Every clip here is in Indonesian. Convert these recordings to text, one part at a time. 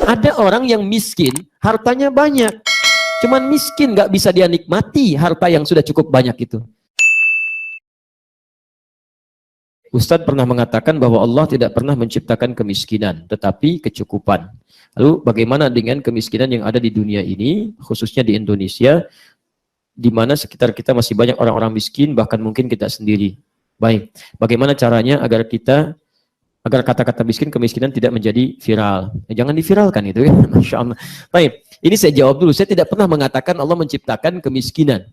Ada orang yang miskin, hartanya banyak. Cuman miskin, nggak bisa dia nikmati harta yang sudah cukup banyak itu. Ustadz pernah mengatakan bahwa Allah tidak pernah menciptakan kemiskinan, tetapi kecukupan. Lalu bagaimana dengan kemiskinan yang ada di dunia ini, khususnya di Indonesia, di mana sekitar kita masih banyak orang-orang miskin, bahkan mungkin kita sendiri. Baik, bagaimana caranya agar kata-kata miskin, kemiskinan tidak menjadi viral? Jangan diviralkan itu ya, Masya Allah. Baik, ini saya jawab dulu. Saya tidak pernah mengatakan Allah menciptakan kemiskinan.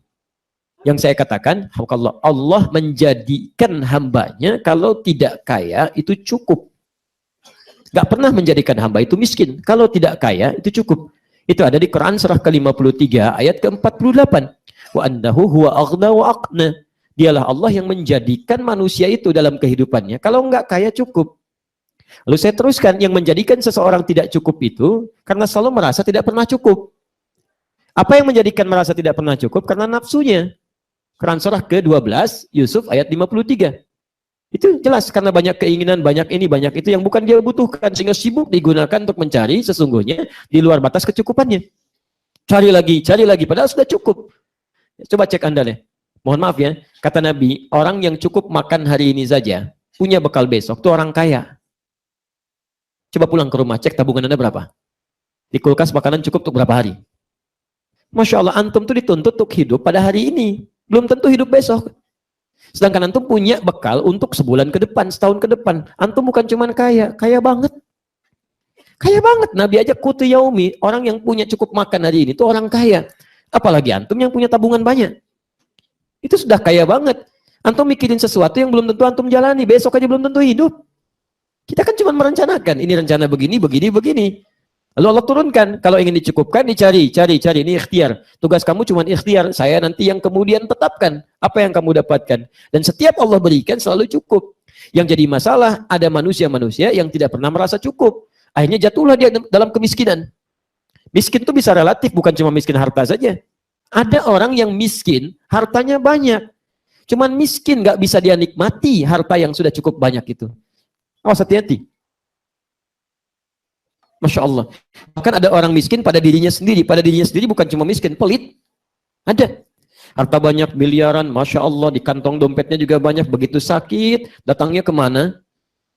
Yang saya katakan, Allah menjadikan hambanya kalau tidak kaya itu cukup. Gak pernah menjadikan hamba itu miskin. Kalau tidak kaya itu cukup. Itu ada di Quran surah ke-53 ayat ke-48. Wa annahu huwa aghna wa aqna. Dialah Allah yang menjadikan manusia itu dalam kehidupannya. Kalau enggak kaya cukup. Lalu saya teruskan, yang menjadikan seseorang tidak cukup itu karena selalu merasa tidak pernah cukup. Apa yang menjadikan merasa tidak pernah cukup? Karena nafsunya. Quran surah ke-12 Yusuf ayat 53. Itu jelas, karena banyak keinginan, banyak ini, banyak itu yang bukan dia butuhkan, sehingga sibuk digunakan untuk mencari sesungguhnya di luar batas kecukupannya. Cari lagi, padahal sudah cukup. Coba cek Anda deh. Mohon maaf ya, kata Nabi, orang yang cukup makan hari ini saja, punya bekal besok, itu orang kaya. Coba pulang ke rumah, cek tabungan Anda berapa. Di kulkas makanan cukup untuk berapa hari. Masya Allah, antum tuh dituntut untuk hidup pada hari ini. Belum tentu hidup besok. Sedangkan antum punya bekal untuk sebulan ke depan, setahun ke depan. Antum bukan cuman kaya, kaya banget. Kaya banget. Nabi aja qutu yaumi, orang yang punya cukup makan hari ini itu orang kaya. Apalagi antum yang punya tabungan banyak. Itu sudah kaya banget. Antum mikirin sesuatu yang belum tentu antum jalani, besok aja belum tentu hidup. Kita kan cuma merencanakan, ini rencana begini, begini. Lalu Allah turunkan, kalau ingin dicukupkan, dicari, ini ikhtiar. Tugas kamu cuma ikhtiar, saya nanti yang kemudian tetapkan apa yang kamu dapatkan. Dan setiap Allah berikan selalu cukup. Yang jadi masalah, ada manusia-manusia yang tidak pernah merasa cukup. Akhirnya jatuhlah dia dalam kemiskinan. Miskin itu bisa relatif, bukan cuma miskin harta saja. Ada orang yang miskin, hartanya banyak. Cuman miskin, nggak bisa dia nikmati harta yang sudah cukup banyak itu. Awas hati-hati. Masya Allah. Bahkan ada orang miskin pada dirinya sendiri. Pada dirinya sendiri bukan cuma miskin, pelit. Ada. Harta banyak, miliaran, Masya Allah. Di kantong dompetnya juga banyak. Begitu sakit, datangnya kemana?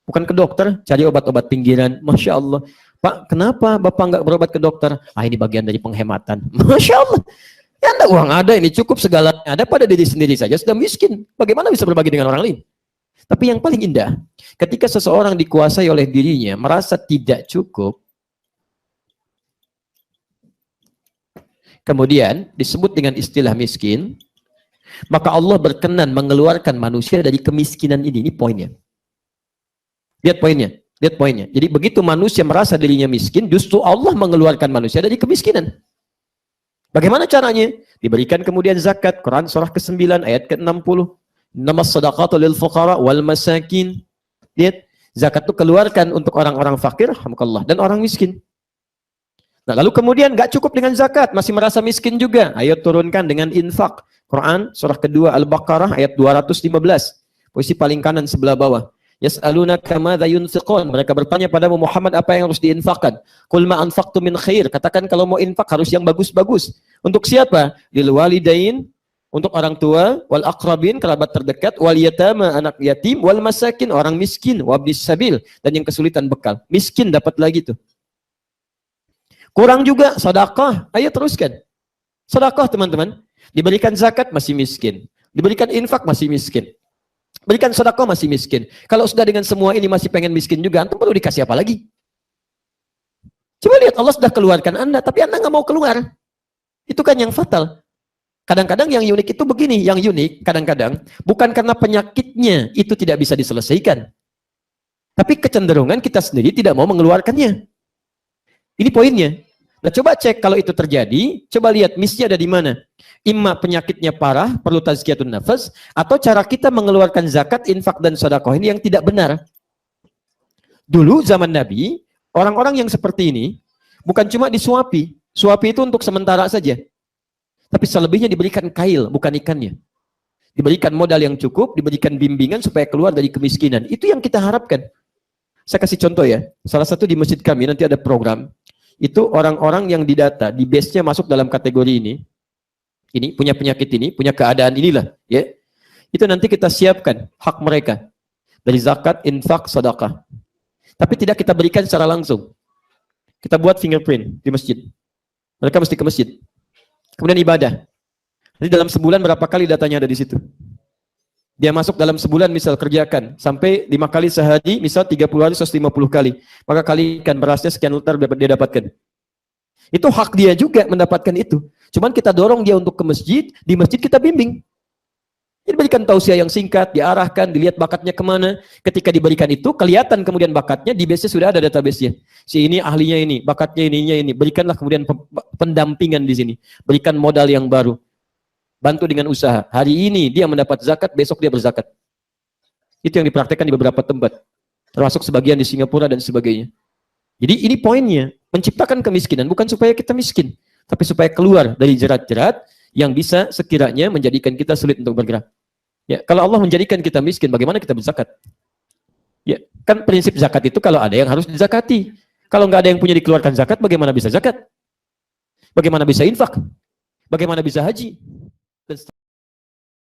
Bukan ke dokter, cari obat-obat pinggiran. Masya Allah. Pak, kenapa Bapak nggak berobat ke dokter? Ah, ini bagian dari penghematan. Masya Allah. Ya anda uang ada, ini cukup segalanya ada pada diri sendiri saja. Sudah miskin. Bagaimana bisa berbagi dengan orang lain? Tapi yang paling indah, ketika seseorang dikuasai oleh dirinya, merasa tidak cukup, kemudian disebut dengan istilah miskin, maka Allah berkenan mengeluarkan manusia dari kemiskinan ini. Ini poinnya. Lihat poinnya. Jadi begitu manusia merasa dirinya miskin, justru Allah mengeluarkan manusia dari kemiskinan. Bagaimana caranya? Diberikan kemudian zakat. Quran surah ke-9 ayat ke-60. Namas sadaqatu lil fuqara wal masakin. Lihat, zakat itu keluarkan untuk orang-orang fakir, alhamdulillah, dan orang miskin. Nah, lalu kemudian nggak cukup dengan zakat, masih merasa miskin juga. Ayo turunkan dengan infak. Quran surah kedua Al-Baqarah ayat 215. Posisi paling kanan sebelah bawah. Yas'alunaka madza yunfiqun. Mereka bertanya padamu Muhammad, apa yang harus diinfakkan? Qul ma anfaqtum min khair. Katakan kalau mau infak harus yang bagus-bagus. Untuk siapa? Lil walidain, untuk orang tua, wal aqrabin, kerabat terdekat, wal yatama, anak yatim, wal masakin, orang miskin, wabnis sabil, dan yang kesulitan bekal. Miskin dapat lagi tuh. Kurang juga sedekah. Ayo teruskan. Sedekah teman-teman. Diberikan zakat masih miskin. Diberikan infak masih miskin. Berikan sedekah masih miskin. Kalau sudah dengan semua ini masih pengen miskin juga, antum perlu dikasih apa lagi? Coba lihat, Allah sudah keluarkan Anda, tapi Anda nggak mau keluar. Itu kan yang fatal. Kadang-kadang yang unik itu begini, yang unik kadang-kadang bukan karena penyakitnya itu tidak bisa diselesaikan. Tapi kecenderungan kita sendiri tidak mau mengeluarkannya. Ini poinnya. Nah, coba cek kalau itu terjadi, coba lihat missnya ada di mana. Imma penyakitnya parah, perlu tazkiyatun nafas, atau cara kita mengeluarkan zakat, infak, dan sedekah ini yang tidak benar. Dulu zaman Nabi, orang-orang yang seperti ini, bukan cuma disuapi. Suapi itu untuk sementara saja. Tapi selebihnya diberikan kail, bukan ikannya. Diberikan modal yang cukup, diberikan bimbingan supaya keluar dari kemiskinan. Itu yang kita harapkan. Saya kasih contoh ya. Salah satu di masjid kami nanti ada program itu orang-orang yang didata, di base-nya masuk dalam kategori ini punya penyakit ini, punya keadaan inilah, ya. Itu nanti kita siapkan hak mereka dari zakat, infak, sedekah. Tapi tidak kita berikan secara langsung. Kita buat fingerprint di masjid. Mereka mesti ke masjid. Kemudian ibadah. Jadi dalam sebulan berapa kali datanya ada di situ? Dia masuk dalam sebulan misal kerjakan sampai 5 kali sehari, misal 30 hari 150 kali. Maka kalikan berasnya sekian liter dia dapatkan. Itu hak dia juga mendapatkan itu. Cuman kita dorong dia untuk ke masjid, di masjid kita bimbing. Diberikan tausiah yang singkat, diarahkan, dilihat bakatnya kemana. Ketika diberikan itu, kelihatan kemudian bakatnya, di base-nya sudah ada database-nya. Si ini ahlinya ini, bakatnya ininya ini. Berikanlah kemudian pendampingan di sini. Berikan modal yang baru. Bantu dengan usaha. Hari ini dia mendapat zakat, besok dia berzakat. Itu yang dipraktekkan di beberapa tempat. Termasuk sebagian di Singapura dan sebagainya. Jadi ini poinnya. Menciptakan kemiskinan bukan supaya kita miskin. Tapi supaya keluar dari jerat-jerat yang bisa sekiranya menjadikan kita sulit untuk bergerak. Ya, kalau Allah menjadikan kita miskin, bagaimana kita berzakat? Ya, kan prinsip zakat itu kalau ada yang harus dizakati. Kalau nggak ada yang punya dikeluarkan zakat, bagaimana bisa zakat? Bagaimana bisa infak? Bagaimana bisa haji? Dan